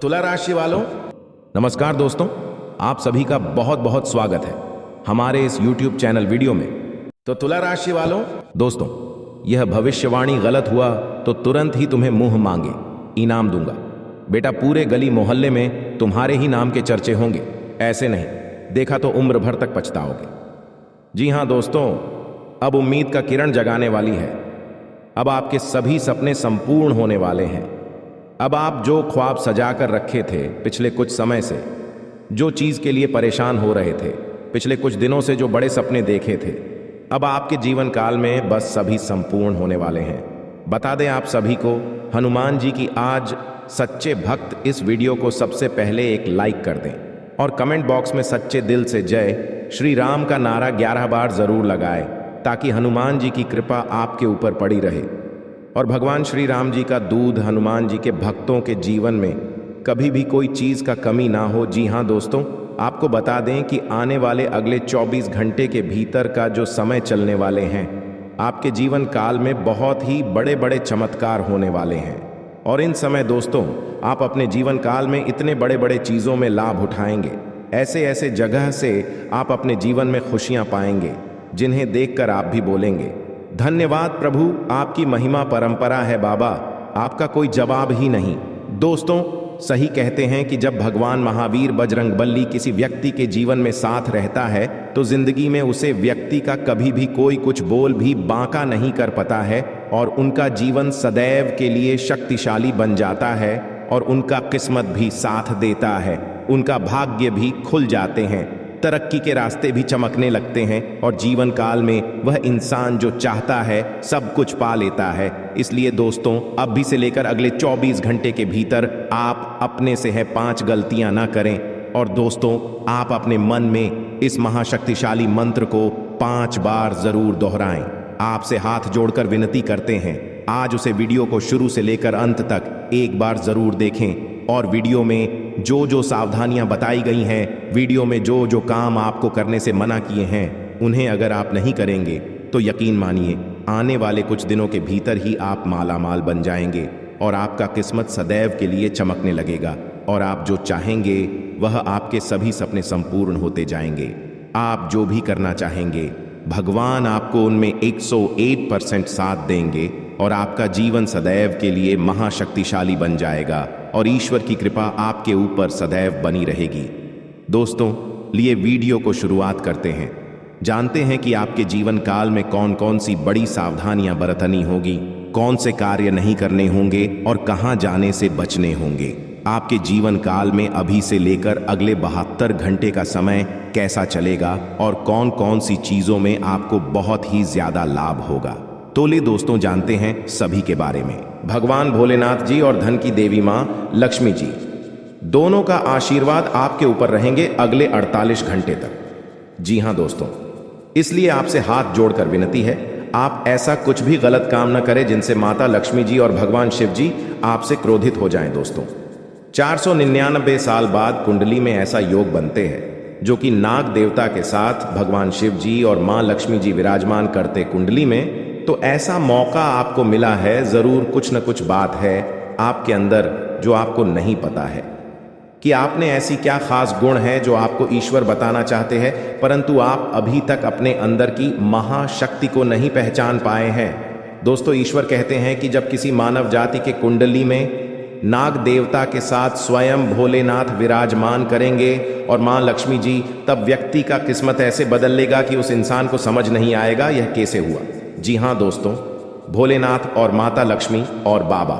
तुला राशि वालों, नमस्कार दोस्तों। आप सभी का बहुत बहुत स्वागत है हमारे इस YouTube चैनल वीडियो में। तो तुला राशि वालों, दोस्तों, यह भविष्यवाणी गलत हुआ तो तुरंत ही तुम्हें मुंह मांगे इनाम दूंगा। बेटा, पूरे गली मोहल्ले में तुम्हारे ही नाम के चर्चे होंगे। ऐसे नहीं, देखा तो उम्र भर तक पछताओगे। जी हाँ दोस्तों, अब उम्मीद का किरण जगाने वाली है। अब आपके सभी सपने संपूर्ण होने वाले हैं। अब आप जो ख्वाब सजा कर रखे थे पिछले कुछ समय से, जो चीज़ के लिए परेशान हो रहे थे पिछले कुछ दिनों से, जो बड़े सपने देखे थे, अब आपके जीवन काल में बस सभी संपूर्ण होने वाले हैं। बता दें आप सभी को, हनुमान जी की आज सच्चे भक्त इस वीडियो को सबसे पहले एक लाइक कर दें और कमेंट बॉक्स में सच्चे दिल से जय श्री राम का नारा 11 बार जरूर लगाएं, ताकि हनुमान जी की कृपा आपके ऊपर पड़ी रहे और भगवान श्री राम जी का दूध हनुमान जी के भक्तों के जीवन में कभी भी कोई चीज़ का कमी ना हो। जी हाँ दोस्तों, आपको बता दें कि आने वाले अगले 24 घंटे के भीतर का जो समय चलने वाले हैं, आपके जीवन काल में बहुत ही बड़े बड़े चमत्कार होने वाले हैं। और इन समय दोस्तों, आप अपने जीवन काल में इतने बड़े बड़े चीज़ों में लाभ उठाएंगे, ऐसे ऐसे जगह से आप अपने जीवन में खुशियाँ पाएंगे जिन्हें देखकर आप भी बोलेंगे, धन्यवाद प्रभु, आपकी महिमा परंपरा है बाबा, आपका कोई जवाब ही नहीं। दोस्तों, सही कहते हैं कि जब भगवान महावीर बजरंगबली किसी व्यक्ति के जीवन में साथ रहता है तो जिंदगी में उसे व्यक्ति का कभी भी कोई कुछ बोल भी बांका नहीं कर पाता है और उनका जीवन सदैव के लिए शक्तिशाली बन जाता है और उनका किस्मत भी साथ देता है, उनका भाग्य भी खुल जाते हैं, तरक्की के रास्ते भी चमकने लगते हैं और जीवन काल में वह इंसान जो चाहता है सब कुछ पा लेता है। इसलिए दोस्तों, अब भी से लेकर अगले 24 घंटे के भीतर आप अपने से है 5 गलतियां ना करें। और दोस्तों, आप अपने मन में इस महाशक्तिशाली मंत्र को 5 बार जरूर दोहराएं। आपसे हाथ जोड़कर विनती करते हैं, आज उसे वीडियो को शुरू से लेकर अंत तक एक बार जरूर देखें और वीडियो में जो जो सावधानियां बताई गई हैं, वीडियो में जो जो काम आपको करने से मना किए हैं, उन्हें अगर आप नहीं करेंगे तो यकीन मानिए आने वाले कुछ दिनों के भीतर ही आप माला माल बन जाएंगे और आपका किस्मत सदैव के लिए चमकने लगेगा और आप जो चाहेंगे वह आपके सभी सपने संपूर्ण होते जाएंगे। आप जो भी करना चाहेंगे भगवान आपको उनमें 101% साथ देंगे और आपका जीवन सदैव के लिए महाशक्तिशाली बन जाएगा और ईश्वर की कृपा आपके ऊपर सदैव बनी रहेगी। दोस्तों, लिए वीडियो को शुरुआत करते हैं। जानते हैं कि आपके जीवन काल में कौन कौन सी बड़ी सावधानियां बरतनी होगी, कौन से कार्य नहीं करने होंगे और कहां जाने से बचने होंगे। आपके जीवन काल में अभी से लेकर अगले 72 घंटे का समय कैसा चलेगा और कौन कौन सी चीजों में आपको बहुत ही ज्यादा लाभ होगा। तो ले दोस्तों, जानते हैं सभी के बारे में। भगवान भोलेनाथ जी और धन की देवी माँ लक्ष्मी जी दोनों का आशीर्वाद आपके ऊपर रहेंगे अगले 48 घंटे तक। जी हाँ दोस्तों, इसलिए आपसे हाथ जोड़कर विनती है, आप ऐसा कुछ भी गलत काम न करें जिनसे माता लक्ष्मी जी और भगवान शिव जी आपसे क्रोधित हो जाएं। दोस्तों, 499 साल बाद कुंडली में ऐसा योग बनते हैं जो कि नाग देवता के साथ भगवान शिव जी और माँ लक्ष्मी जी विराजमान करते कुंडली में, तो ऐसा मौका आपको मिला है। जरूर कुछ न कुछ बात है आपके अंदर जो आपको नहीं पता है कि आपने ऐसी क्या खास गुण है जो आपको ईश्वर बताना चाहते हैं, परंतु आप अभी तक अपने अंदर की महाशक्ति को नहीं पहचान पाए हैं। दोस्तों, ईश्वर कहते हैं कि जब किसी मानव जाति के कुंडली में नाग देवता के साथ स्वयं भोलेनाथ विराजमान करेंगे और मां लक्ष्मी जी, तब व्यक्ति का किस्मत ऐसे बदल लेगा कि उस इंसान को समझ नहीं आएगा यह कैसे हुआ। जी हाँ दोस्तों, भोलेनाथ और माता लक्ष्मी और बाबा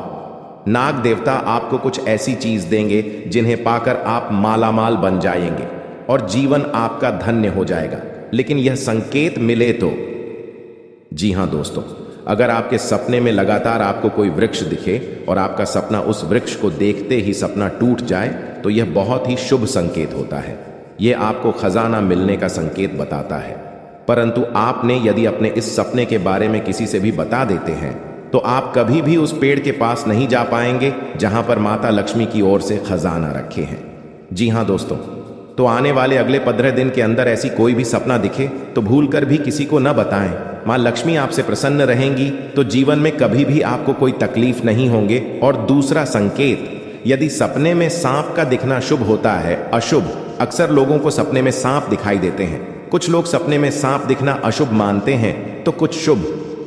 नाग देवता आपको कुछ ऐसी चीज देंगे जिन्हें पाकर आप मालामाल बन जाएंगे और जीवन आपका धन्य हो जाएगा। लेकिन यह संकेत मिले तो, जी हाँ दोस्तों, अगर आपके सपने में लगातार आपको कोई वृक्ष दिखे और आपका सपना उस वृक्ष को देखते ही सपना टूट जाए तो यह बहुत ही शुभ संकेत होता है। यह आपको खजाना मिलने का संकेत बताता है। परंतु आपने यदि अपने इस सपने के बारे में किसी से भी बता देते हैं तो आप कभी भी उस पेड़ के पास नहीं जा पाएंगे जहां पर माता लक्ष्मी की ओर से खजाना रखे हैं। जी हाँ दोस्तों, तो आने वाले अगले 15 दिन के अंदर ऐसी कोई भी सपना दिखे तो भूलकर भी किसी को न बताएं। माँ लक्ष्मी आपसे प्रसन्न रहेंगी तो जीवन में कभी भी आपको कोई तकलीफ नहीं होंगे। और दूसरा संकेत, यदि सपने में सांप का दिखना शुभ होता है, अशुभ, अक्सर लोगों को सपने में सांप दिखाई देते हैं। कुछ लोग सपने में सांप दिखना अशुभ मानते हैं तो कुछ शुभ।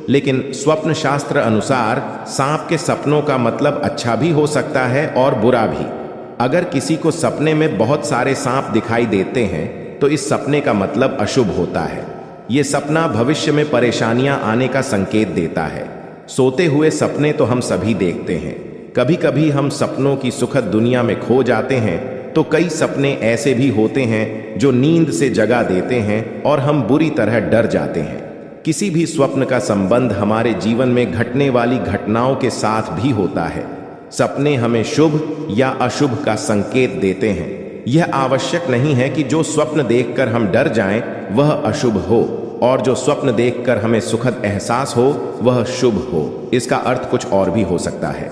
लेकिन स्वप्न शास्त्र अनुसार सांप के सपनों का मतलब अच्छा भी हो सकता है और बुरा भी। अगर किसी को सपने में बहुत सारे सांप दिखाई देते हैं तो इस सपने का मतलब अशुभ होता है। ये सपना भविष्य में परेशानियां आने का संकेत देता है। सोते हुए सपने तो हम सभी देखते हैं। कभी कभी हम सपनों की सुखद दुनिया में खो जाते हैं तो कई सपने ऐसे भी होते हैं जो नींद से जगा देते हैं और हम बुरी तरह डर जाते हैं। किसी भी स्वप्न का संबंध हमारे जीवन में घटने वाली घटनाओं के साथ भी होता है। सपने हमें शुभ या अशुभ का संकेत देते हैं। यह आवश्यक नहीं है कि जो स्वप्न देखकर हम डर जाएं वह अशुभ हो और जो स्वप्न देखकर हमें सुखद एहसास हो वह शुभ हो। इसका अर्थ कुछ और भी हो सकता है।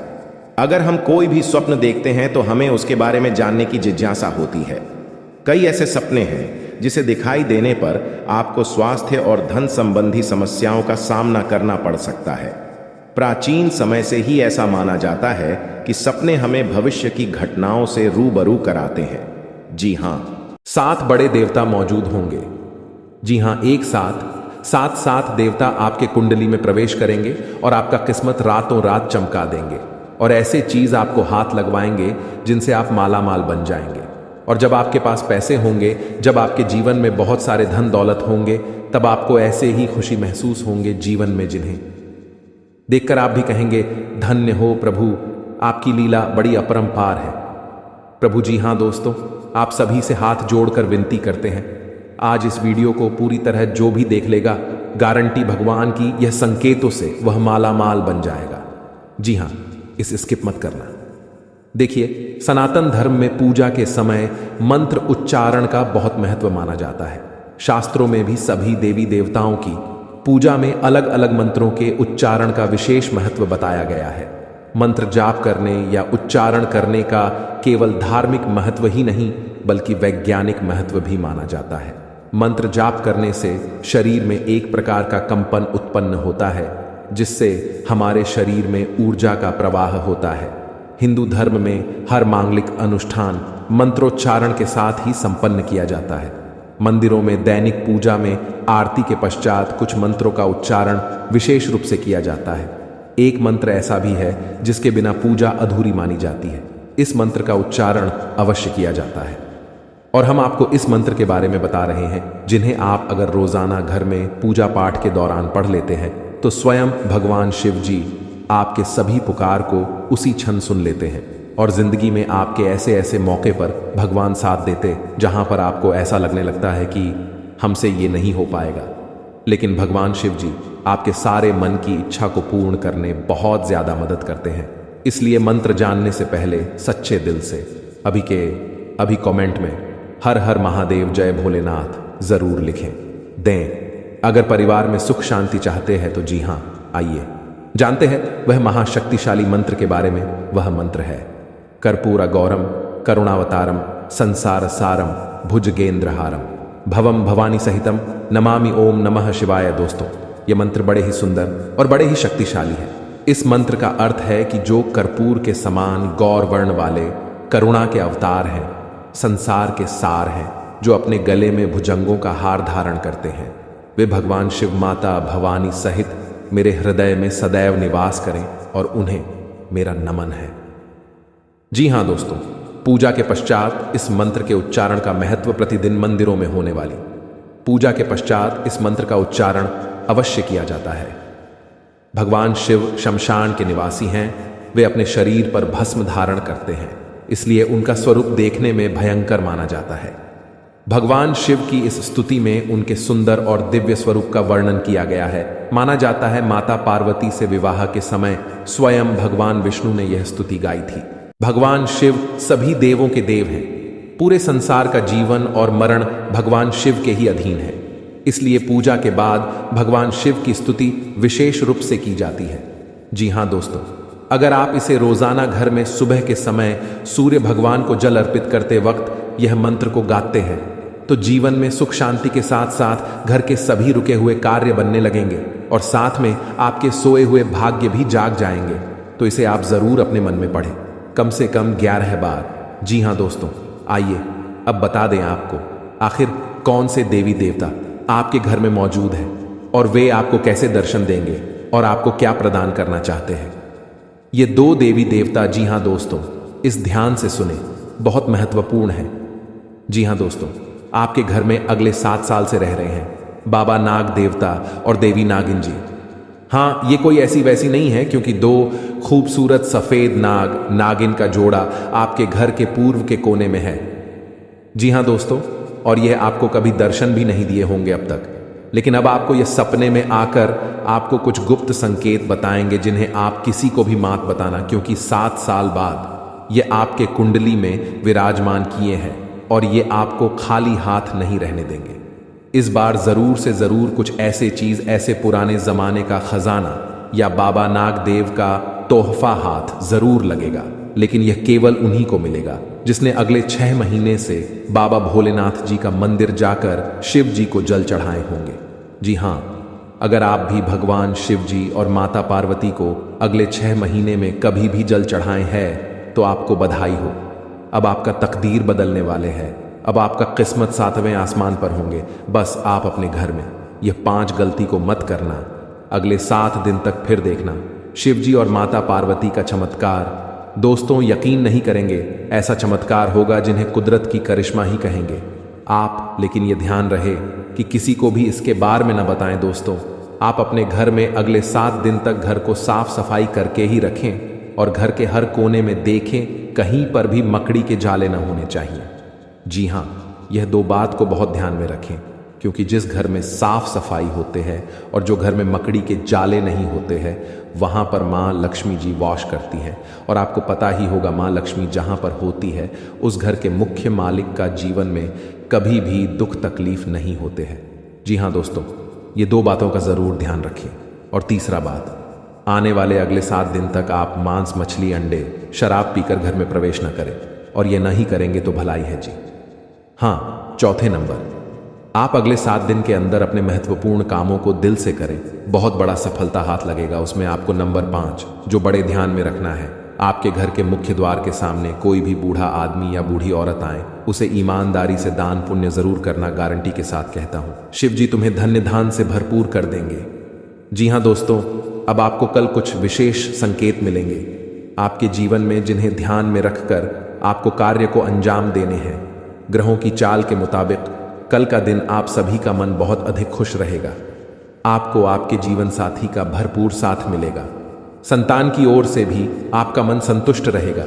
अगर हम कोई भी स्वप्न देखते हैं तो हमें उसके बारे में जानने की जिज्ञासा होती है। कई ऐसे सपने हैं जिसे दिखाई देने पर आपको स्वास्थ्य और धन संबंधी समस्याओं का सामना करना पड़ सकता है। प्राचीन समय से ही ऐसा माना जाता है कि सपने हमें भविष्य की घटनाओं से रूबरू कराते हैं। जी हाँ, 7 बड़े देवता मौजूद होंगे। जी हाँ, एक साथ 7 देवता आपके कुंडली में प्रवेश करेंगे और आपका किस्मत रातों रात चमका देंगे और ऐसे चीज आपको हाथ लगवाएंगे जिनसे आप माला माल बन जाएंगे। और जब आपके पास पैसे होंगे, जब आपके जीवन में बहुत सारे धन दौलत होंगे, तब आपको ऐसे ही खुशी महसूस होंगे जीवन में जिन्हें देखकर आप भी कहेंगे, धन्य हो प्रभु, आपकी लीला बड़ी अपरंपार है। प्रभु जी हाँ दोस्तों, आप सभी से हाथ जोड़कर विनती करते हैं, आज इस वीडियो को पूरी तरह जो भी देख लेगा, गारंटी भगवान की यह संकेतों से वह माला माल बन जाएगा। जी हाँ, इसे स्किप मत करना। देखिए, सनातन धर्म में पूजा के समय मंत्र उच्चारण का बहुत महत्व माना जाता है। शास्त्रों में भी सभी देवी देवताओं की पूजा में अलग अलग मंत्रों के उच्चारण का विशेष महत्व बताया गया है। मंत्र जाप करने या उच्चारण करने का केवल धार्मिक महत्व ही नहीं बल्कि वैज्ञानिक महत्व भी माना जाता है। मंत्र जाप करने से शरीर में एक प्रकार का कंपन उत्पन्न होता है जिससे हमारे शरीर में ऊर्जा का प्रवाह होता है। हिंदू धर्म में हर मांगलिक अनुष्ठान मंत्रोच्चारण के साथ ही संपन्न किया जाता है। मंदिरों में दैनिक पूजा में आरती के पश्चात कुछ मंत्रों का उच्चारण विशेष रूप से किया जाता है। एक मंत्र ऐसा भी है जिसके बिना पूजा अधूरी मानी जाती है। इस मंत्र का उच्चारण अवश्य किया जाता है और हम आपको इस मंत्र के बारे में बता रहे हैं जिन्हें आप अगर रोजाना घर में पूजा पाठ के दौरान पढ़ लेते हैं तो स्वयं भगवान शिव जी आपके सभी पुकार को उसी क्षण सुन लेते हैं और जिंदगी में आपके ऐसे ऐसे मौके पर भगवान साथ देते जहां पर आपको ऐसा लगने लगता है कि हमसे ये नहीं हो पाएगा, लेकिन भगवान शिव जी आपके सारे मन की इच्छा को पूर्ण करने बहुत ज्यादा मदद करते हैं। इसलिए मंत्र जानने से पहले सच्चे दिल से अभी कमेंट में हर हर महादेव जय भोलेनाथ जरूर लिखें दें। अगर परिवार में सुख शांति चाहते हैं तो जी हाँ, आइए जानते हैं वह महाशक्तिशाली मंत्र के बारे में। वह मंत्र है कर्पूर गौरम करुणावतारम संसार सारम भुजगेंद्रहारम भवम भवानी सहितम नमामि ओम नमः शिवाय। दोस्तों, यह मंत्र बड़े ही सुंदर और बड़े ही शक्तिशाली है। इस मंत्र का अर्थ है कि जो कर्पूर के समान गौर वर्ण वाले करुणा के अवतार हैं, संसार के सार हैं, जो अपने गले में भुजंगों का हार धारण करते हैं, वे भगवान शिव माता भवानी सहित मेरे हृदय में सदैव निवास करें और उन्हें मेरा नमन है। जी हाँ दोस्तों, पूजा के पश्चात इस मंत्र के उच्चारण का महत्व प्रतिदिन मंदिरों में होने वाली पूजा के पश्चात इस मंत्र का उच्चारण अवश्य किया जाता है। भगवान शिव शमशान के निवासी हैं। वे अपने शरीर पर भस्म धारण करते हैं, इसलिए उनका स्वरूप देखने में भयंकर माना जाता है। भगवान शिव की इस स्तुति में उनके सुंदर और दिव्य स्वरूप का वर्णन किया गया है। माना जाता है माता पार्वती से विवाह के समय स्वयं भगवान विष्णु ने यह स्तुति गाई थी। भगवान शिव सभी देवों के देव हैं। पूरे संसार का जीवन और मरण भगवान शिव के ही अधीन है। इसलिए पूजा के बाद भगवान शिव की स्तुति विशेष रूप से की जाती है। जी हाँ दोस्तों, अगर आप इसे रोजाना घर में सुबह के समय सूर्य भगवान को जल अर्पित करते वक्त यह मंत्र को गाते हैं तो जीवन में सुख शांति के साथ साथ घर के सभी रुके हुए कार्य बनने लगेंगे और साथ में आपके सोए हुए भाग्य भी जाग जाएंगे। तो इसे आप जरूर अपने मन में पढ़ें। कम से कम 11 बार। जी हाँ दोस्तों, आइए अब बता दें आपको आखिर कौन से देवी देवता आपके घर में मौजूद है और वे आपको कैसे दर्शन देंगे और आपको क्या प्रदान करना चाहते हैं। ये 2 देवी देवता, जी हाँ दोस्तों, इस ध्यान से सुने, बहुत महत्वपूर्ण है। जी हाँ दोस्तों, आपके घर में अगले 7 साल से रह रहे हैं बाबा नाग देवता और देवी नागिन जी। हाँ, ये कोई ऐसी वैसी नहीं है, क्योंकि 2 खूबसूरत सफेद नागिन का जोड़ा आपके घर के पूर्व के कोने में है। जी हाँ दोस्तों, और यह आपको कभी दर्शन भी नहीं दिए होंगे अब तक, लेकिन अब आपको यह सपने में आकर आपको कुछ गुप्त संकेत बताएंगे जिन्हें आप किसी को भी मत बताना, क्योंकि 7 साल बाद ये आपके कुंडली में विराजमान किए हैं और ये आपको खाली हाथ नहीं रहने देंगे। इस बार जरूर से जरूर कुछ ऐसे चीज, ऐसे पुराने जमाने का खजाना या बाबा नाग देव का तोहफा हाथ जरूर लगेगा, लेकिन यह केवल उन्हीं को मिलेगा जिसने अगले 6 महीने से बाबा भोलेनाथ जी का मंदिर जाकर शिव जी को जल चढ़ाए होंगे। जी हाँ, अगर आप भी भगवान शिव जी और माता पार्वती को अगले 6 महीने में कभी भी जल चढ़ाए हैं तो आपको बधाई हो। अब आपका तकदीर बदलने वाले हैं। अब आपका किस्मत 7वें आसमान पर होंगे। बस आप अपने घर में यह 5 गलती को मत करना। अगले 7 दिन तक फिर देखना शिव जी और माता पार्वती का चमत्कार। दोस्तों, यकीन नहीं करेंगे, ऐसा चमत्कार होगा जिन्हें कुदरत की करिश्मा ही कहेंगे आप। लेकिन यह ध्यान रहे कि किसी को भी इसके बारे में न बताएं। दोस्तों, आप अपने घर में अगले 7 दिन तक घर को साफ सफाई करके ही रखें और घर के हर कोने में देखें, कहीं पर भी मकड़ी के जाले न होने चाहिए। जी हाँ, यह 2 बात को बहुत ध्यान में रखें, क्योंकि जिस घर में साफ सफाई होते हैं और जो घर में मकड़ी के जाले नहीं होते हैं, वहाँ पर माँ लक्ष्मी जी वास करती है। और आपको पता ही होगा, माँ लक्ष्मी जहाँ पर होती है उस घर के मुख्य मालिक का जीवन में कभी भी दुख तकलीफ नहीं होते हैं। जी हाँ दोस्तों, ये 2 बातों का ज़रूर ध्यान रखें। और तीसरा बात, आने वाले अगले 7 दिन तक आप मांस, मछली, अंडे, शराब पीकर घर में प्रवेश न करें, और ये नहीं करेंगे तो भलाई है जी। हाँ, चौथे नंबर, आप अगले 7 दिन के अंदर अपने महत्वपूर्ण कामों को दिल से करें, बहुत बड़ा सफलता हाथ लगेगा। उसमें आपको नंबर 5 जो बड़े ध्यान में रखना है, आपके घर के मुख्य द्वार के सामने कोई भी बूढ़ा आदमी या बूढ़ी औरत आए, उसे ईमानदारी से दान पुण्य जरूर करना, गारंटी के साथ कहता हूं। शिव जी तुम्हें धन्य धान से भरपूर कर देंगे। जी हाँ दोस्तों, अब आपको कल कुछ विशेष संकेत मिलेंगे आपके जीवन में, जिन्हें ध्यान में रखकर आपको कार्य को अंजाम देने हैं। ग्रहों की चाल के मुताबिक कल का दिन आप सभी का मन बहुत अधिक खुश रहेगा। आपको आपके जीवन साथी का भरपूर साथ मिलेगा। संतान की ओर से भी आपका मन संतुष्ट रहेगा।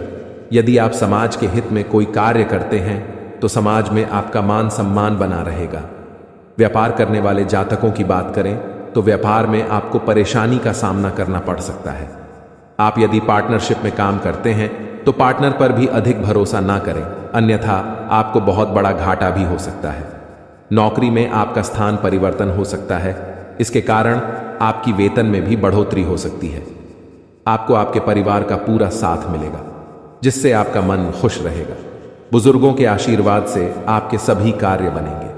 यदि आप समाज के हित में कोई कार्य करते हैं तो समाज में आपका मान सम्मान बना रहेगा। व्यापार करने वाले जातकों की बात करें तो व्यापार में आपको परेशानी का सामना करना पड़ सकता है। आप यदि पार्टनरशिप में काम करते हैं तो पार्टनर पर भी अधिक भरोसा ना करें, अन्यथा आपको बहुत बड़ा घाटा भी हो सकता है। नौकरी में आपका स्थान परिवर्तन हो सकता है, इसके कारण आपकी वेतन में भी बढ़ोतरी हो सकती है। आपको आपके परिवार का पूरा साथ मिलेगा, जिससे आपका मन खुश रहेगा। बुजुर्गों के आशीर्वाद से आपके सभी कार्य बनेंगे।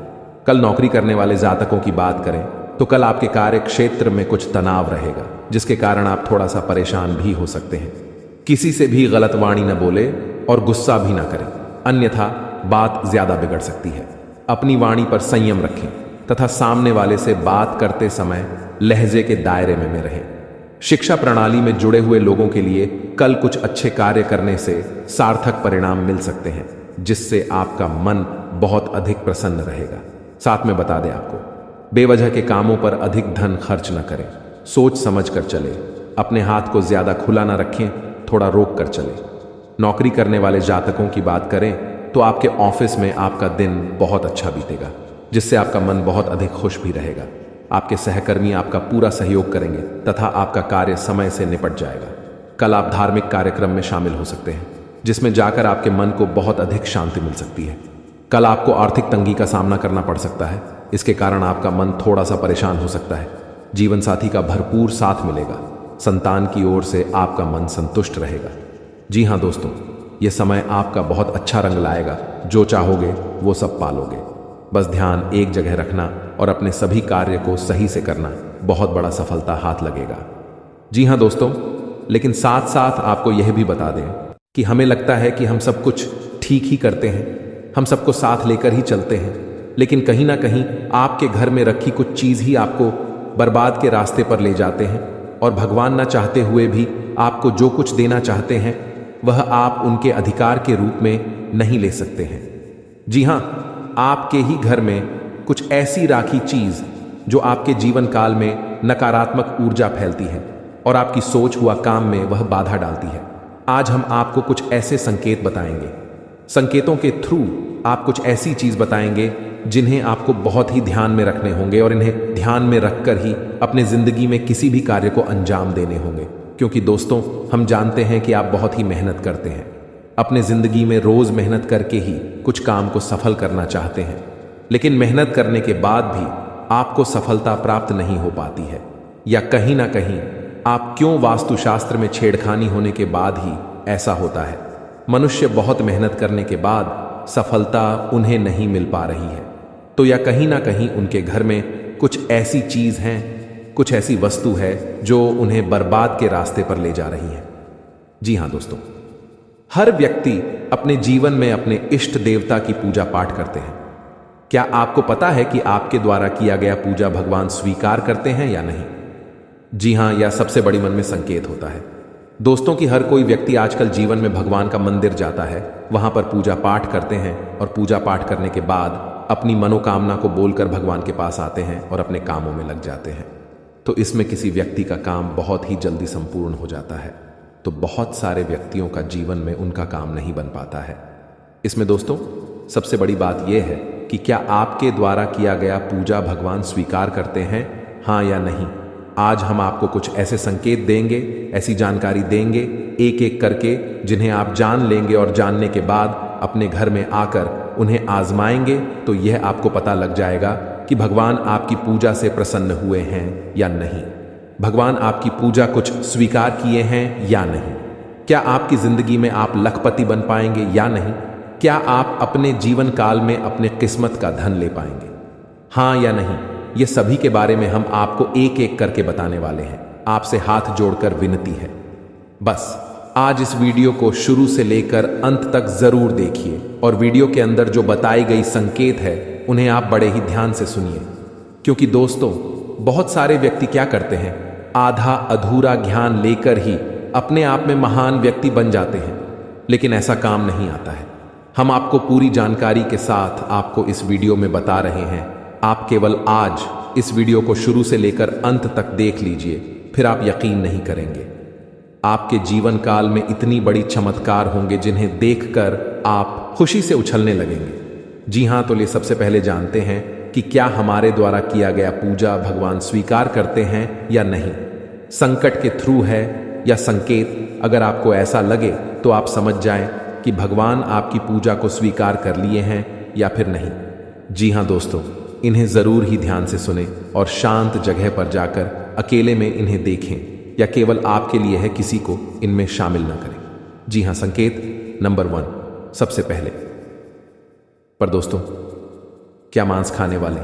कल नौकरी करने वाले जातकों की बात करें तो कल आपके कार्य क्षेत्र में कुछ तनाव रहेगा, जिसके कारण आप थोड़ा सा परेशान भी हो सकते हैं। किसी से भी गलत वाणी न बोले और गुस्सा भी ना करें, अन्यथा बात ज्यादा बिगड़ सकती है। अपनी वाणी पर संयम रखें तथा सामने वाले से बात करते समय लहजे के दायरे में रहें। शिक्षा प्रणाली में जुड़े हुए लोगों के लिए कल कुछ अच्छे कार्य करने से सार्थक परिणाम मिल सकते हैं, जिससे आपका मन बहुत अधिक प्रसन्न रहेगा। साथ में बता दें आपको, बेवजह के कामों पर अधिक धन खर्च न करें, सोच समझ कर चले। अपने हाथ को ज्यादा खुला न रखें, थोड़ा रोक कर चले। नौकरी करने वाले जातकों की बात करें तो आपके ऑफिस में आपका दिन बहुत अच्छा बीतेगा, जिससे आपका मन बहुत अधिक खुश भी रहेगा। आपके सहकर्मी आपका पूरा सहयोग करेंगे तथा आपका कार्य समय से निपट जाएगा। कल आप धार्मिक कार्यक्रम में शामिल हो सकते हैं, जिसमें जाकर आपके मन को बहुत अधिक शांति मिल सकती है। कल आपको आर्थिक तंगी का सामना करना पड़ सकता है, इसके कारण आपका मन थोड़ा सा परेशान हो सकता है। जीवन साथी का भरपूर साथ मिलेगा। संतान की ओर से आपका मन संतुष्ट रहेगा। जी हाँ दोस्तों, यह समय आपका बहुत अच्छा रंग लाएगा। जो चाहोगे वो सब पालोगे। बस ध्यान एक जगह रखना और अपने सभी कार्य को सही से करना, बहुत बड़ा सफलता हाथ लगेगा। जी हाँ दोस्तों, लेकिन साथ साथ आपको यह भी बता दें कि हमें लगता है कि हम सब कुछ ठीक ही करते हैं, हम सबको साथ लेकर ही चलते हैं, लेकिन कहीं ना कहीं आपके घर में रखी कुछ चीज़ ही आपको बर्बाद के रास्ते पर ले जाते हैं। और भगवान ना चाहते हुए भी आपको जो कुछ देना चाहते हैं वह आप उनके अधिकार के रूप में नहीं ले सकते हैं। जी हाँ, आपके ही घर में कुछ ऐसी राखी चीज़ जो आपके जीवन काल में नकारात्मक ऊर्जा फैलती है और आपकी सोच हुआ काम में वह बाधा डालती है। आज हम आपको कुछ ऐसे संकेत बताएंगे। संकेतों के थ्रू आप कुछ ऐसी चीज़ बताएंगे जिन्हें आपको बहुत ही ध्यान में रखने होंगे और इन्हें ध्यान में रखकर ही अपने ज़िंदगी में किसी भी कार्य को अंजाम देने होंगे। क्योंकि दोस्तों, हम जानते हैं कि आप बहुत ही मेहनत करते हैं, अपने ज़िंदगी में रोज़ मेहनत करके ही कुछ काम को सफल करना चाहते हैं, लेकिन मेहनत करने के बाद भी आपको सफलता प्राप्त नहीं हो पाती है। या कहीं ना कहीं आप क्यों वास्तुशास्त्र में छेड़खानी होने के बाद ही ऐसा होता है। मनुष्य बहुत मेहनत करने के बाद सफलता उन्हें नहीं मिल पा रही है, तो या कहीं ना कहीं उनके घर में कुछ ऐसी चीज़ हैं, कुछ ऐसी वस्तु है जो उन्हें बर्बाद के रास्ते पर ले जा रही है। जी हाँ दोस्तों, हर व्यक्ति अपने जीवन में अपने इष्ट देवता की पूजा पाठ करते हैं। क्या आपको पता है कि आपके द्वारा किया गया पूजा भगवान स्वीकार करते हैं या नहीं? जी हाँ, यह सबसे बड़ी मन में संकेत होता है दोस्तों कि हर कोई व्यक्ति आजकल जीवन में भगवान का मंदिर जाता है, वहां पर पूजा पाठ करते हैं और पूजा पाठ करने के बाद अपनी मनोकामना को बोलकर भगवान के पास आते हैं और अपने कामों में लग जाते हैं। तो इसमें किसी व्यक्ति का काम बहुत ही जल्दी संपूर्ण हो जाता है, तो बहुत सारे व्यक्तियों का जीवन में उनका काम नहीं बन पाता है। इसमें दोस्तों सबसे बड़ी बात यह है कि क्या आपके द्वारा किया गया पूजा भगवान स्वीकार करते हैं, हाँ या नहीं। आज हम आपको कुछ ऐसे संकेत देंगे, ऐसी जानकारी देंगे एक एक करके, जिन्हें आप जान लेंगे और जानने के बाद अपने घर में आकर उन्हें आजमाएंगे तो यह आपको पता लग जाएगा कि भगवान आपकी पूजा से प्रसन्न हुए हैं या नहीं, भगवान आपकी पूजा कुछ स्वीकार किए हैं या नहीं। क्या आपकी जिंदगी में आप लखपति बन पाएंगे या नहीं? क्या आप अपने जीवन काल में अपने किस्मत का धन ले पाएंगे, हाँ या नहीं? ये सभी के बारे में हम आपको एक एक करके बताने वाले हैं। आपसे हाथ जोड़कर विनती है, बस आज इस वीडियो को शुरू से लेकर अंत तक जरूर देखिए और वीडियो के अंदर जो बताई गई संकेत है उन्हें आप बड़े ही ध्यान से सुनिए। क्योंकि दोस्तों बहुत सारे व्यक्ति क्या करते हैं, आधा अधूरा ज्ञान लेकर ही अपने आप में महान व्यक्ति बन जाते हैं, लेकिन ऐसा काम नहीं आता है। हम आपको पूरी जानकारी के साथ आपको इस वीडियो में बता रहे हैं। आप केवल आज इस वीडियो को शुरू से लेकर अंत तक देख लीजिए, फिर आप यकीन नहीं करेंगे। आपके जीवन काल में इतनी बड़ी चमत्कार होंगे जिन्हें देखकर आप खुशी से उछलने लगेंगे। जी हाँ, तो ले सबसे पहले जानते हैं कि क्या हमारे द्वारा किया गया पूजा भगवान स्वीकार करते हैं या नहीं। संकट के थ्रू है या संकेत, अगर आपको ऐसा लगे तो आप समझ जाएं कि भगवान आपकी पूजा को स्वीकार कर लिए हैं या फिर नहीं। जी हाँ दोस्तों, इन्हें जरूर ही ध्यान से सुने और शांत जगह पर जाकर अकेले में इन्हें देखें, या केवल आपके लिए है, किसी को इनमें शामिल ना करें। जी हाँ, संकेत नंबर 1 सबसे पहले पर दोस्तों, क्या मांस खाने वाले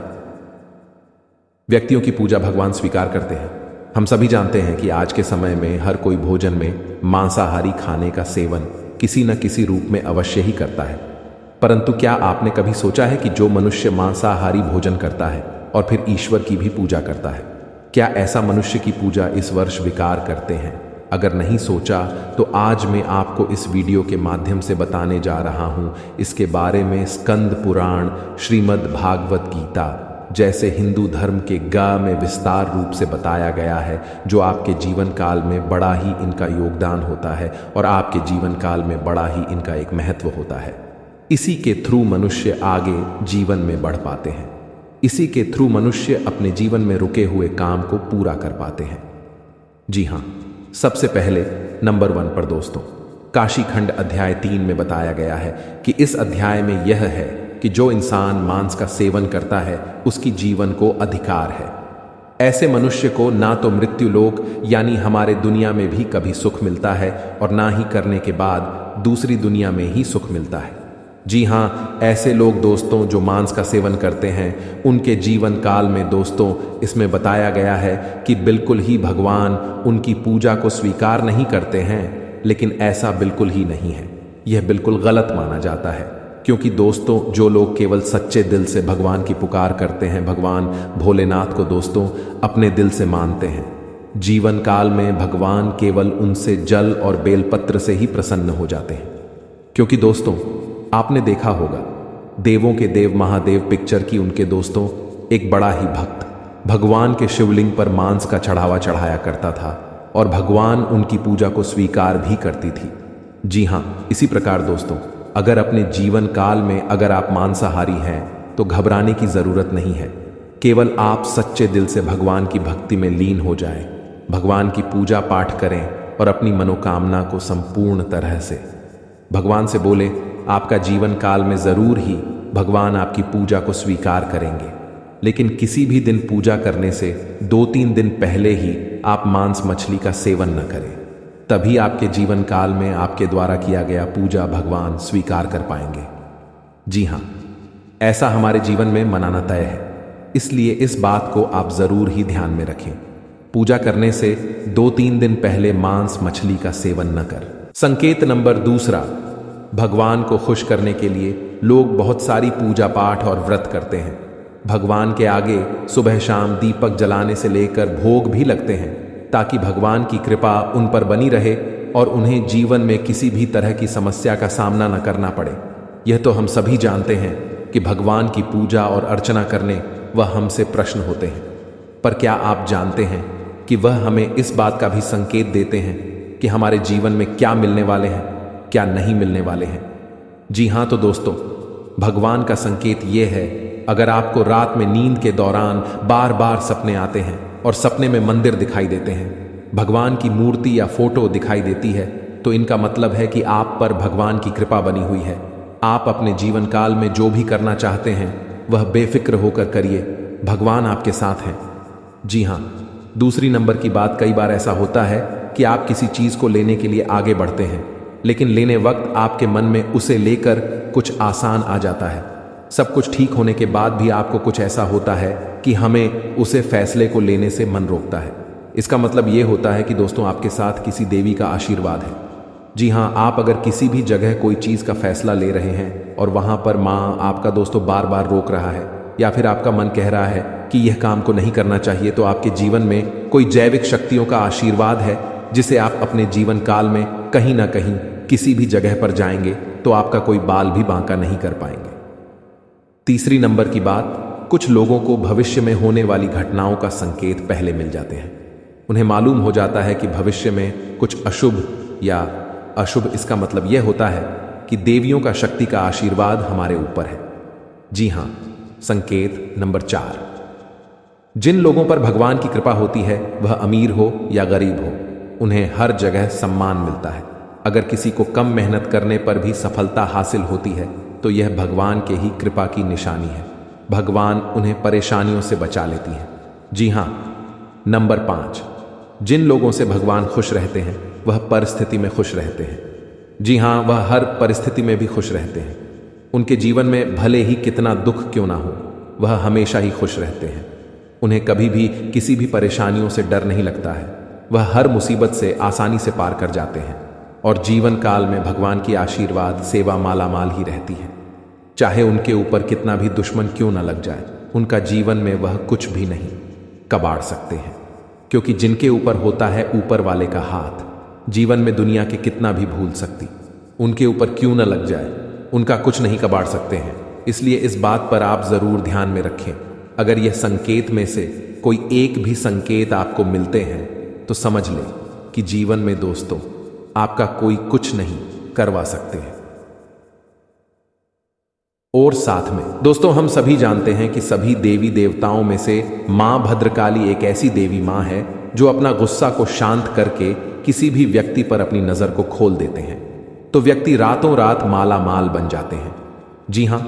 व्यक्तियों की पूजा भगवान स्वीकार करते हैं? हम सभी जानते हैं कि आज के समय में हर कोई भोजन में मांसाहारी खाने का सेवन किसी न किसी रूप में अवश्य ही करता है। परंतु क्या आपने कभी सोचा है कि जो मनुष्य मांसाहारी भोजन करता है और फिर ईश्वर की भी पूजा करता है, क्या ऐसा मनुष्य की पूजा इस वर्ष विकार करते हैं? अगर नहीं सोचा तो आज मैं आपको इस वीडियो के माध्यम से बताने जा रहा हूं इसके बारे में। स्कंद पुराण, श्रीमद् भागवत गीता जैसे हिंदू धर्म के गा में विस्तार रूप से बताया गया है, जो आपके जीवन काल में बड़ा ही इनका योगदान होता है और आपके जीवन काल में बड़ा ही इनका एक महत्व होता है। इसी के थ्रू मनुष्य आगे जीवन में बढ़ पाते हैं, इसी के थ्रू मनुष्य अपने जीवन में रुके हुए काम को पूरा कर पाते हैं। जी हाँ, सबसे पहले नंबर 1 पर दोस्तों, काशी खंड अध्याय 3 में बताया गया है कि इस अध्याय में यह है कि जो इंसान मांस का सेवन करता है उसकी जीवन को अधिकार है। ऐसे मनुष्य को ना तो मृत्यु लोक यानी हमारे दुनिया में भी कभी सुख मिलता है और ना ही करने के बाद दूसरी दुनिया में ही सुख मिलता है। जी हाँ, ऐसे लोग दोस्तों जो मांस का सेवन करते हैं उनके जीवन काल में दोस्तों इसमें बताया गया है कि बिल्कुल ही भगवान उनकी पूजा को स्वीकार नहीं करते हैं। लेकिन ऐसा बिल्कुल ही नहीं है। यह बिल्कुल गलत माना जाता है, क्योंकि दोस्तों जो लोग केवल सच्चे दिल से भगवान की पुकार करते हैं, भगवान भोलेनाथ को दोस्तों अपने दिल से मानते हैं, जीवन काल में भगवान केवल उनसे जल और बेलपत्र से ही प्रसन्न हो जाते हैं। क्योंकि दोस्तों आपने देखा होगा, देवों के देव महादेव पिक्चर की उनके दोस्तों एक बड़ा ही भक्त भगवान के शिवलिंग पर मांस का चढ़ावा चढ़ाया करता था और भगवान उनकी पूजा को स्वीकार भी करती थी। जी हाँ, इसी प्रकार दोस्तों अगर अपने जीवन काल में अगर आप मांसाहारी हैं तो घबराने की जरूरत नहीं है। केवल आप सच्चे दिल से भगवान की भक्ति में लीन हो जाएं, भगवान की पूजा पाठ करें और अपनी मनोकामना को संपूर्ण तरह से भगवान से बोले, आपका जीवन काल में जरूर ही भगवान आपकी पूजा को स्वीकार करेंगे। लेकिन किसी भी दिन पूजा करने से 2-3 दिन पहले ही आप मांस मछली का सेवन न करें, तभी आपके जीवन काल में आपके द्वारा किया गया पूजा भगवान स्वीकार कर पाएंगे। जी हाँ, ऐसा हमारे जीवन में मनाना तय है, इसलिए इस बात को आप जरूर ही ध्यान में रखें। पूजा करने से 2-3 दिन पहले मांस मछली का सेवन न कर। संकेत नंबर 2, भगवान को खुश करने के लिए लोग बहुत सारी पूजा पाठ और व्रत करते हैं। भगवान के आगे सुबह शाम दीपक जलाने से लेकर भोग भी लगते हैं, ताकि भगवान की कृपा उन पर बनी रहे और उन्हें जीवन में किसी भी तरह की समस्या का सामना न करना पड़े। यह तो हम सभी जानते हैं कि भगवान की पूजा और अर्चना करने वह हमसे प्रश्न होते हैं, पर क्या आप जानते हैं कि वह हमें इस बात का भी संकेत देते हैं कि हमारे जीवन में क्या मिलने वाले हैं, क्या नहीं मिलने वाले हैं। जी हाँ, तो दोस्तों भगवान का संकेत यह है, अगर आपको रात में नींद के दौरान बार बार सपने आते हैं और सपने में मंदिर दिखाई देते हैं, भगवान की मूर्ति या फोटो दिखाई देती है, तो इनका मतलब है कि आप पर भगवान की कृपा बनी हुई है। आप अपने जीवन काल में जो भी करना चाहते हैं वह बेफिक्र होकर करिए, भगवान आपके साथ हैं। जी हाँ, दूसरी नंबर की बात, कई बार ऐसा होता है कि आप किसी चीज को लेने के लिए आगे बढ़ते हैं, लेकिन लेने वक्त आपके मन में उसे लेकर कुछ आसान आ जाता है। सब कुछ ठीक होने के बाद भी आपको कुछ ऐसा होता है कि हमें उसे फैसले को लेने से मन रोकता है। इसका मतलब यह होता है कि दोस्तों आपके साथ किसी देवी का आशीर्वाद है। जी हाँ, आप अगर किसी भी जगह कोई चीज का फैसला ले रहे हैं और वहां पर माँ आपका दोस्तों बार बार रोक रहा है, या फिर आपका मन कह रहा है कि यह काम को नहीं करना चाहिए, तो आपके जीवन में कोई जैविक शक्तियों का आशीर्वाद है, जिसे आप अपने जीवन काल में कहीं ना कहीं किसी भी जगह पर जाएंगे तो आपका कोई बाल भी बांका नहीं कर पाएंगे। तीसरी नंबर की बात, कुछ लोगों को भविष्य में होने वाली घटनाओं का संकेत पहले मिल जाते हैं। उन्हें मालूम हो जाता है कि भविष्य में कुछ अशुभ या अशुभ, इसका मतलब यह होता है कि देवियों का शक्ति का आशीर्वाद हमारे ऊपर है। जी हाँ, संकेत नंबर 4, जिन लोगों पर भगवान की कृपा होती है, वह अमीर हो या गरीब हो, उन्हें हर जगह सम्मान मिलता है। अगर किसी को कम मेहनत करने पर भी सफलता हासिल होती है तो यह भगवान के ही कृपा की निशानी है। भगवान उन्हें परेशानियों से बचा लेती है। जी हाँ, नंबर 5, जिन लोगों से भगवान खुश रहते हैं वह परिस्थिति में खुश रहते हैं। जी हाँ, वह हर परिस्थिति में भी खुश रहते हैं। उनके जीवन में भले ही कितना दुख क्यों ना हो, वह हमेशा ही खुश रहते हैं। उन्हें कभी भी किसी भी परेशानियों से डर नहीं लगता है। वह हर मुसीबत से आसानी से पार कर जाते हैं और जीवन काल में भगवान की आशीर्वाद सेवा मालामाल ही रहती है। चाहे उनके ऊपर कितना भी दुश्मन क्यों ना लग जाए, उनका जीवन में वह कुछ भी नहीं कबाड़ सकते हैं, क्योंकि जिनके ऊपर होता है ऊपर वाले का हाथ, जीवन में दुनिया के कितना भी भूल सकती, उनके ऊपर क्यों ना लग जाए, उनका कुछ नहीं कबाड़ सकते हैं। इसलिए इस बात पर आप जरूर ध्यान में रखें। अगर यह संकेत में से कोई एक भी संकेत आपको मिलते हैं तो समझ लें कि जीवन में दोस्तों आपका कोई कुछ नहीं करवा सकते हैं। और साथ में दोस्तों हम सभी जानते हैं कि सभी देवी देवताओं में से मां भद्रकाली एक ऐसी देवी मां है जो अपना गुस्सा को शांत करके किसी भी व्यक्ति पर अपनी नजर को खोल देते हैं तो व्यक्ति रातों रात माला माल बन जाते हैं। जी हां,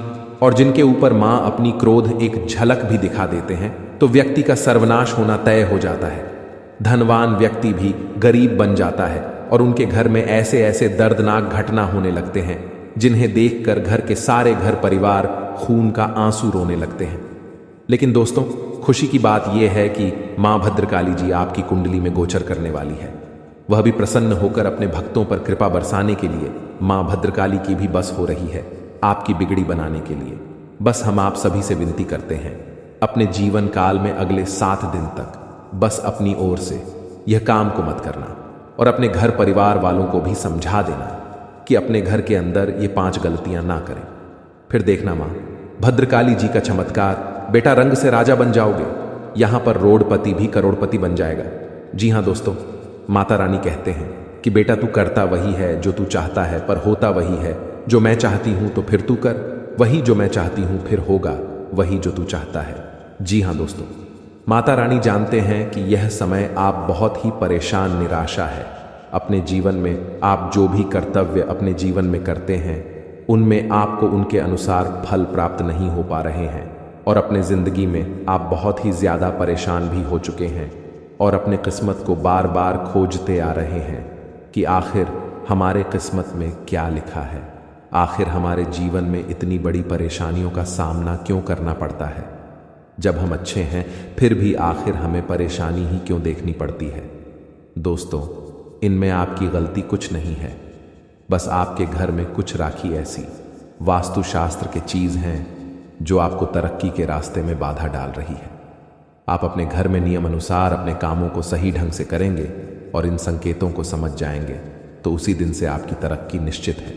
और जिनके ऊपर मां अपनी क्रोध एक झलक भी दिखा देते हैं तो व्यक्ति का सर्वनाश होना तय हो जाता है। धनवान व्यक्ति भी गरीब बन जाता है और उनके घर में ऐसे ऐसे दर्दनाक घटना होने लगते हैं जिन्हें देखकर घर के सारे घर परिवार खून का आंसू रोने लगते हैं। लेकिन दोस्तों खुशी की बात यह है कि मां भद्रकाली जी आपकी कुंडली में गोचर करने वाली है। वह भी प्रसन्न होकर अपने भक्तों पर कृपा बरसाने के लिए मां भद्रकाली की भी बस हो रही है आपकी बिगड़ी बनाने के लिए। बस हम आप सभी से विनती करते हैं, अपने जीवन काल में अगले 7 दिन तक बस अपनी ओर से यह काम को मत करना और अपने घर परिवार वालों को भी समझा देना कि अपने घर के अंदर ये 5 गलतियां ना करें। फिर देखना मां भद्रकाली जी का चमत्कार, बेटा रंग से राजा बन जाओगे, यहां पर रोडपति भी करोड़पति बन जाएगा। जी हां दोस्तों, माता रानी कहते हैं कि बेटा तू करता वही है जो तू चाहता है, पर होता वही है जो मैं चाहती हूं, तो फिर तू कर वही जो मैं चाहती हूं, फिर होगा वही जो तू चाहता है। जी हां दोस्तों, माता रानी जानते हैं कि यह समय आप बहुत ही परेशान निराशा है। अपने जीवन में आप जो भी कर्तव्य अपने जीवन में करते हैं उनमें आपको उनके अनुसार फल प्राप्त नहीं हो पा रहे हैं और अपने जिंदगी में आप बहुत ही ज्यादा परेशान भी हो चुके हैं और अपने किस्मत को बार बार खोजते आ रहे हैं कि आखिर हमारे किस्मत में क्या लिखा है, आखिर हमारे जीवन में इतनी बड़ी परेशानियों का सामना क्यों करना पड़ता है। जब हम अच्छे हैं फिर भी आखिर हमें परेशानी ही क्यों देखनी पड़ती है। दोस्तों, इनमें आपकी गलती कुछ नहीं है, बस आपके घर में कुछ राखी ऐसी वास्तुशास्त्र के चीज हैं जो आपको तरक्की के रास्ते में बाधा डाल रही है। आप अपने घर में नियम अनुसार अपने कामों को सही ढंग से करेंगे और इन संकेतों को समझ जाएंगे तो उसी दिन से आपकी तरक्की निश्चित है।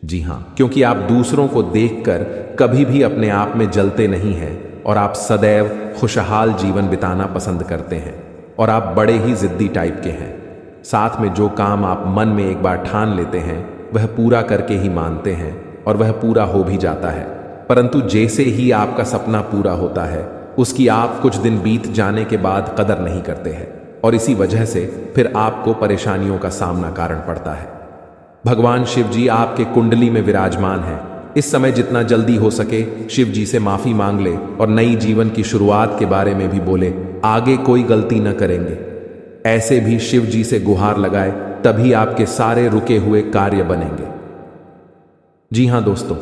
जी हां, क्योंकि आप दूसरों को देखकर कभी भी अपने आप में जलते नहीं हैं और आप सदैव खुशहाल जीवन बिताना पसंद करते हैं और आप बड़े ही जिद्दी टाइप के हैं। साथ में जो काम आप मन में एक बार ठान लेते हैं वह पूरा करके ही मानते हैं और वह पूरा हो भी जाता है, परंतु जैसे ही आपका सपना पूरा होता है उसकी आप कुछ दिन बीत जाने के बाद कदर नहीं करते हैं और इसी वजह से फिर आपको परेशानियों का सामना कारण पड़ता है। भगवान शिव जी आपके कुंडली में विराजमान हैं। इस समय जितना जल्दी हो सके शिव जी से माफी मांग ले और नई जीवन की शुरुआत के बारे में भी बोले, आगे कोई गलती न करेंगे। ऐसे भी शिव जी से गुहार लगाए, तभी आपके सारे रुके हुए कार्य बनेंगे। जी हां दोस्तों,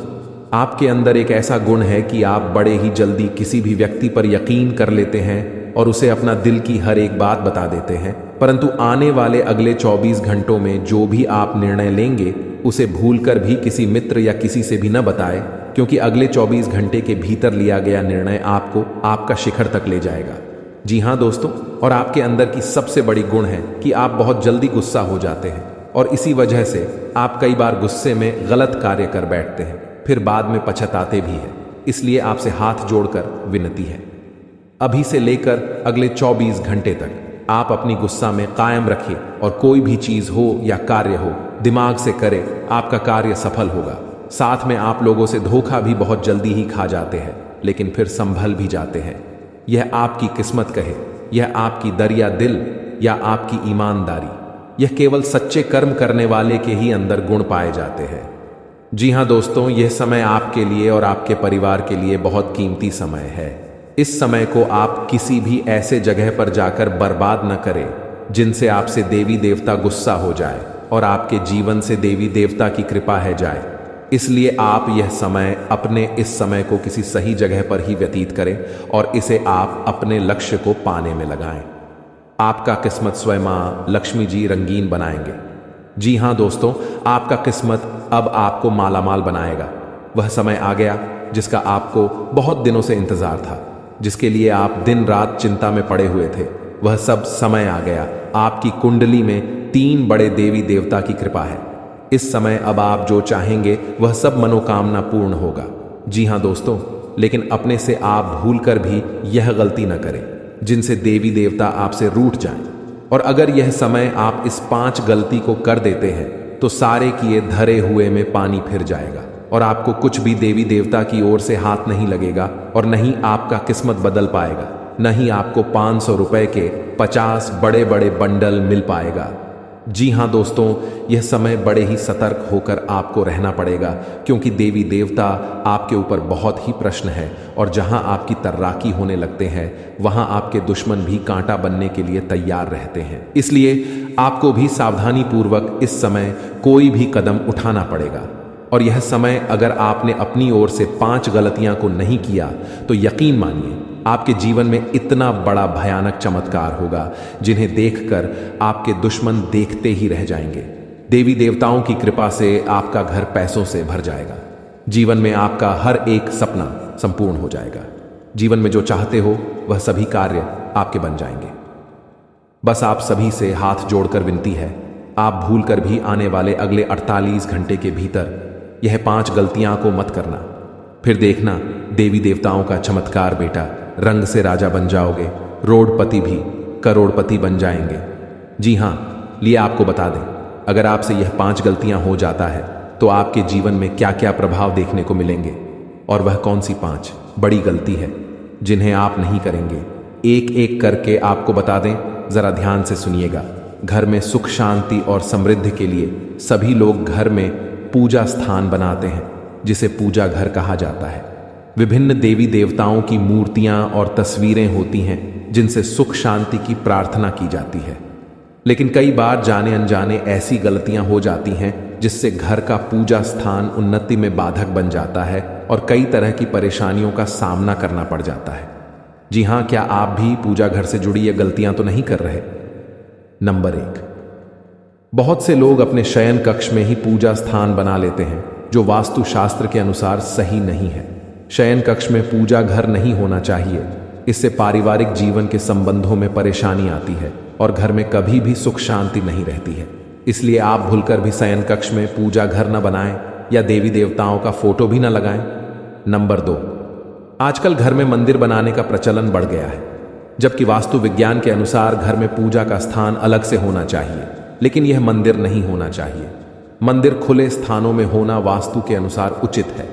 आपके अंदर एक ऐसा गुण है कि आप बड़े ही जल्दी किसी भी व्यक्ति पर यकीन कर लेते हैं और उसे अपना दिल की हर एक बात बता देते हैं, परंतु आने वाले अगले 24 घंटों में जो भी आप निर्णय लेंगे उसे भूलकर भी किसी मित्र या किसी से भी न बताएं, क्योंकि अगले 24 घंटे के भीतर लिया गया निर्णय आपको आपका शिखर तक ले जाएगा। जी हां दोस्तों, और आपके अंदर की सबसे बड़ी गुण है कि आप बहुत जल्दी गुस्सा हो जाते हैं और इसी वजह से आप कई बार गुस्से में गलत कार्य कर बैठते हैं, फिर बाद में पछताते भी हैं। इसलिए आपसे हाथ जोड़कर विनती है, अभी से लेकर अगले 24 घंटे तक आप अपनी गुस्सा में कायम रखिए और कोई भी चीज हो या कार्य हो दिमाग से करें, आपका कार्य सफल होगा। साथ में आप लोगों से धोखा भी बहुत जल्दी ही खा जाते हैं लेकिन फिर संभल भी जाते हैं। यह आपकी किस्मत कहे, यह आपकी दरिया दिल या आपकी ईमानदारी, यह केवल सच्चे कर्म करने वाले के ही अंदर गुण पाए जाते हैं। जी हां दोस्तों, यह समय आपके लिए और आपके परिवार के लिए बहुत कीमती समय है। इस समय को आप किसी भी ऐसे जगह पर जाकर बर्बाद न करें जिनसे आपसे देवी देवता गुस्सा हो जाए और आपके जीवन से देवी देवता की कृपा है जाए। इसलिए आप यह समय अपने इस समय को किसी सही जगह पर ही व्यतीत करें और इसे आप अपने लक्ष्य को पाने में लगाएं। आपका किस्मत स्वयं मां लक्ष्मी जी रंगीन बनाएंगे। जी हां दोस्तों, आपका किस्मत अब आपको मालामाल बनाएगा। वह समय आ गया जिसका आपको बहुत दिनों से इंतजार था, जिसके लिए आप दिन रात चिंता में पड़े हुए थे। वह सब समय आ गया। आपकी कुंडली में 3 बड़े देवी देवता की कृपा है। इस समय अब आप जो चाहेंगे वह सब मनोकामना पूर्ण होगा। जी हां दोस्तों, लेकिन अपने से आप भूलकर भी यह गलती न करें जिनसे देवी देवता आपसे रूठ जाएं। और अगर यह समय आप इस 5 गलती को कर देते हैं तो सारे किए धरे हुए में पानी फिर जाएगा और आपको कुछ भी देवी देवता की ओर से हाथ नहीं लगेगा और न ही आपका किस्मत बदल पाएगा, न ही आपको 500 रुपए के 50 बड़े बड़े बंडल मिल पाएगा। जी हां दोस्तों, यह समय बड़े ही सतर्क होकर आपको रहना पड़ेगा, क्योंकि देवी देवता आपके ऊपर बहुत ही प्रश्न है और जहां आपकी तर्राकी होने लगते हैं वहां आपके दुश्मन भी कांटा बनने के लिए तैयार रहते हैं। इसलिए आपको भी सावधानी पूर्वक इस समय कोई भी कदम उठाना पड़ेगा। और यह समय अगर आपने अपनी ओर से 5 गलतियां को नहीं किया तो यकीन मानिए आपके जीवन में इतना बड़ा भयानक चमत्कार होगा जिन्हें देखकर आपके दुश्मन देखते ही रह जाएंगे। देवी देवताओं की कृपा से आपका घर पैसों से भर जाएगा। जीवन में आपका हर एक सपना संपूर्ण हो जाएगा। जीवन में जो चाहते हो वह सभी कार्य आपके बन जाएंगे। बस आप सभी से हाथ जोड़कर विनती है, आप भूलकर भी आने वाले अगले 48 घंटे के भीतर यह 5 गलतियां को मत करना। फिर देखना देवी देवताओं का चमत्कार बेटा, रंग से राजा बन जाओगे, रोडपति भी करोड़पति बन जाएंगे। जी हां, लिए आपको बता दें, अगर आपसे यह 5 गलतियां हो जाता है तो आपके जीवन में क्या क्या प्रभाव देखने को मिलेंगे, और वह कौन सी 5 बड़ी गलती है जिन्हें आप नहीं करेंगे, एक एक करके आपको बता दें। जरा ध्यान से सुनिएगा। घर में सुख शांति और समृद्धि के लिए सभी लोग घर में पूजा स्थान बनाते हैं जिसे पूजा घर कहा जाता है। विभिन्न देवी देवताओं की मूर्तियां और तस्वीरें होती हैं जिनसे सुख शांति की प्रार्थना की जाती है। लेकिन कई बार जाने अनजाने ऐसी गलतियां हो जाती हैं जिससे घर का पूजा स्थान उन्नति में बाधक बन जाता है और कई तरह की परेशानियों का सामना करना पड़ जाता है। जी हां, क्या आप भी पूजा घर से जुड़ी ये गलतियां तो नहीं कर रहे? नंबर 1, बहुत से लोग अपने शयन कक्ष में ही पूजा स्थान बना लेते हैं जो वास्तुशास्त्र के अनुसार सही नहीं है। शयन कक्ष में पूजा घर नहीं होना चाहिए। इससे पारिवारिक जीवन के संबंधों में परेशानी आती है और घर में कभी भी सुख शांति नहीं रहती है। इसलिए आप भूलकर भी शयन कक्ष में पूजा घर न बनाएं या देवी देवताओं का फोटो भी न लगाएं। नंबर 2, आजकल घर में मंदिर बनाने का प्रचलन बढ़ गया है, जबकि वास्तु विज्ञान के अनुसार घर में पूजा का स्थान अलग से होना चाहिए, लेकिन यह मंदिर नहीं होना चाहिए। मंदिर खुले स्थानों में होना वास्तु के अनुसार उचित है।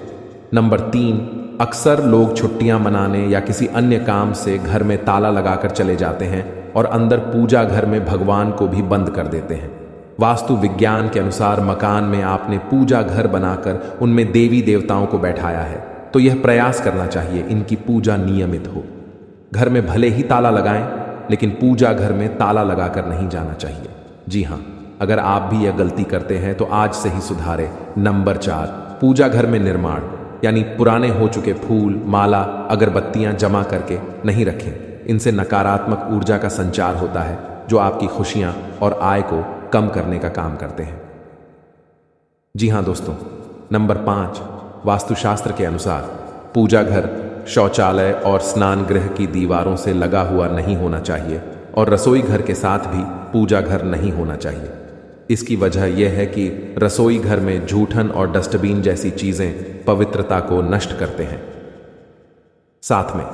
नंबर 3, अक्सर लोग छुट्टियां मनाने या किसी अन्य काम से घर में ताला लगाकर चले जाते हैं और अंदर पूजा घर में भगवान को भी बंद कर देते हैं। वास्तु विज्ञान के अनुसार मकान में आपने पूजा घर बनाकर उनमें देवी देवताओं को बैठाया है, तो यह प्रयास करना चाहिए इनकी पूजा नियमित हो। घर में भले ही ताला लगाएं, लेकिन पूजा घर में ताला लगाकर नहीं जाना चाहिए। जी हां, अगर आप भी यह गलती करते हैं तो आज से ही सुधारें। नंबर 4, पूजा घर में निर्माण यानी पुराने हो चुके फूल, माला, अगरबत्तियां जमा करके नहीं रखें। इनसे नकारात्मक ऊर्जा का संचार होता है जो आपकी खुशियां और आय को कम करने का काम करते हैं। जी हां दोस्तों, नंबर 5, वास्तुशास्त्र के अनुसार पूजा घर शौचालय और स्नान गृह की दीवारों से लगा हुआ नहीं होना चाहिए और रसोई घर के साथ भी पूजा घर नहीं होना चाहिए। इसकी वजह यह है कि रसोई घर में जूठन और डस्टबिन जैसी चीजें पवित्रता को नष्ट करते हैं। साथ में